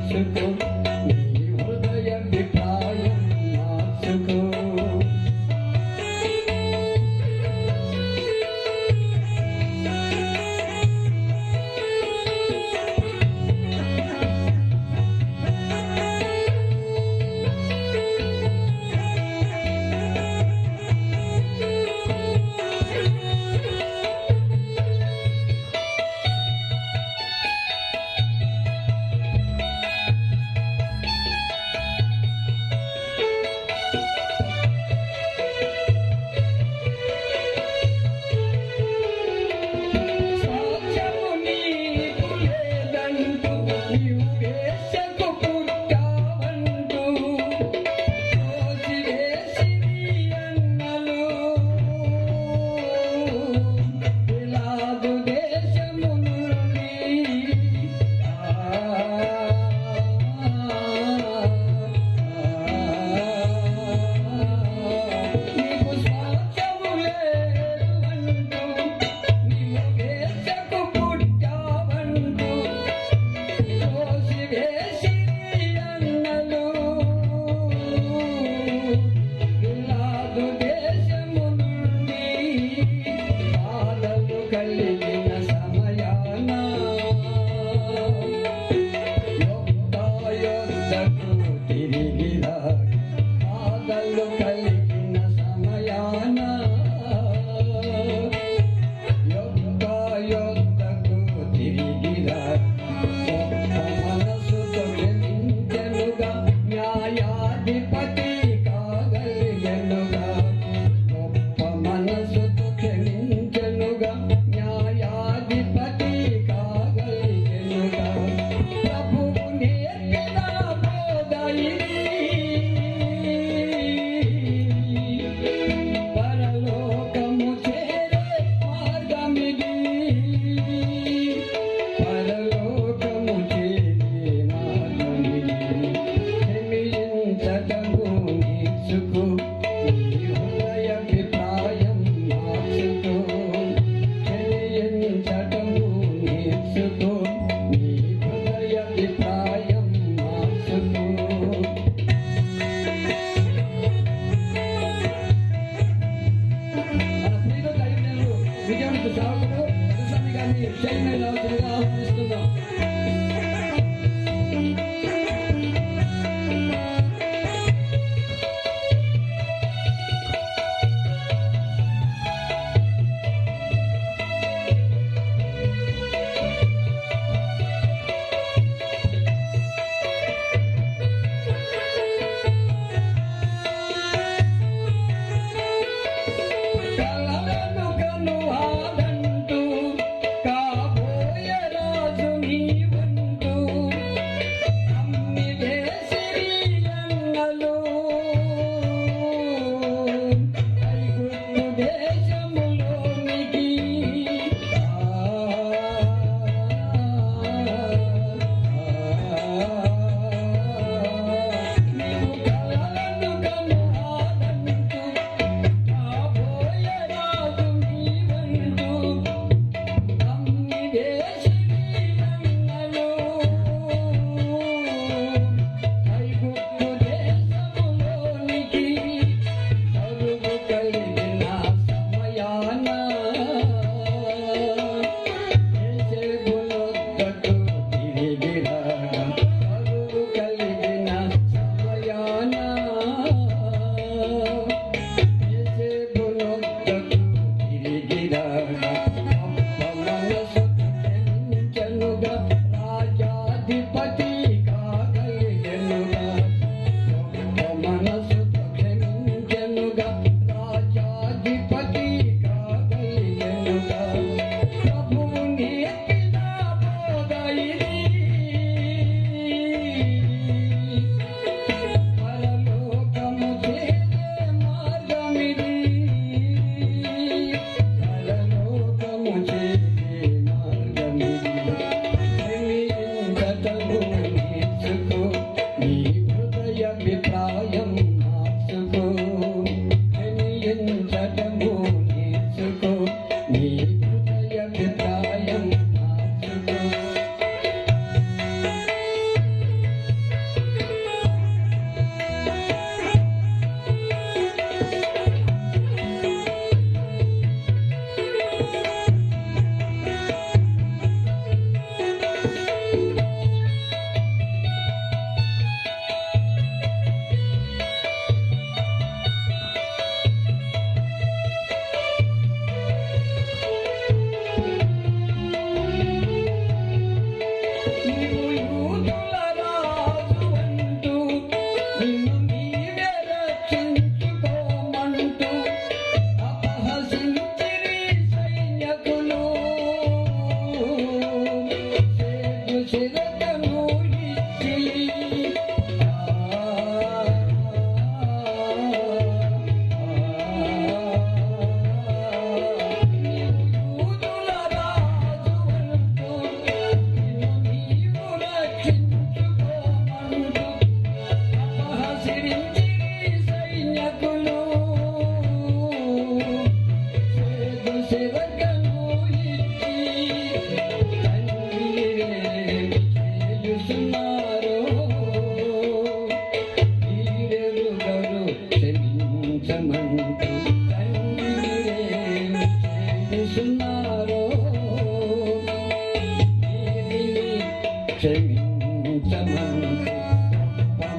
మార్చుకో నీ హృదయ అభిప్రాయం మార్చుకో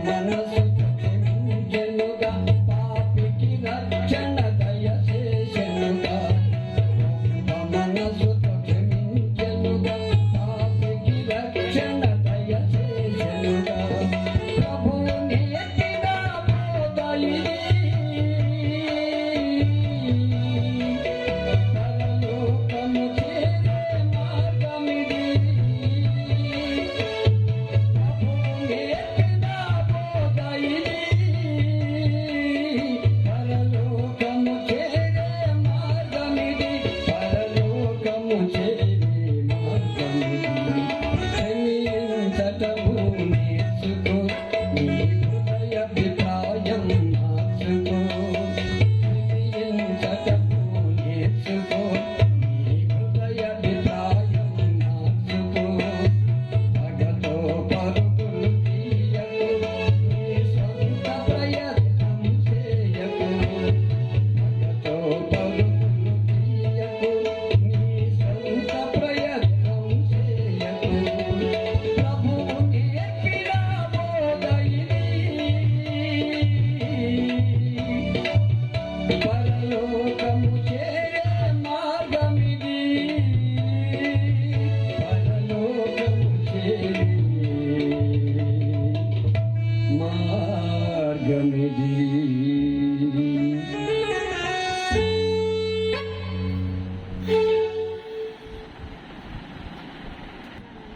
మనసుతో క్షమించెనుగా, పాపికి రక్షణ దయచేసెనుగా. మనసుతో క్షమించెనుగా, పాపికి రక్షణ దయచేసెనుగా. ప్రభువు నేర్పిన బోధ ఇది, పరలోకము చేరే మార్గమిది. ప్రభువు నేర్పిన బోధ ఇది, పరలోకము చేరే మార్గమిది. పరలోకము చేరే మార్గమిది. క్షమించటము నేర్చుకో, నీ హృదయ అభిప్రాయం మార్చుకో. క్షమించటము నేర్చుకో, నీ హృదయ అభిప్రాయం మార్చుకో. పగతో పరుగులు తీయకు, నీ సొంత ప్రయత్నం చేయకు. పగతో పరుగులు తీయకు, నీ సొంత ప్రయత్నం చేయకు. ప్రభువు నేర్పిన బోధ ఇది, పరలోకము చేరే మార్గమిది. పరలోకము చేరే మార్గమిది.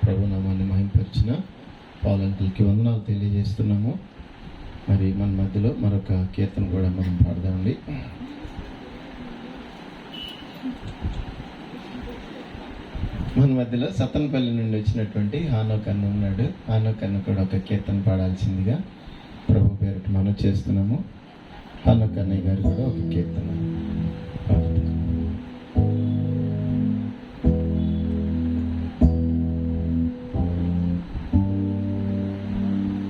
ప్రభు నామాన్ని మహింపరిచిన పాలంకులకి వందనాలు తెలియజేస్తున్నాము. మరి మన మధ్యలో మరొక కీర్తన కూడా మనం పాడదామండి. మన మధ్యలో సత్తనపల్లి నుండి వచ్చినటువంటి హానోక్ అన్న ఉన్నాడు. హానోక్ అన్న కూడా ఒక కీర్తన పాడాల్సిందిగా ప్రభు పేరిట మనం చేస్తున్నాము. హానోక్ అన్నయ్య గారు కూడా ఒక కీర్తన పాడుతున్నారు.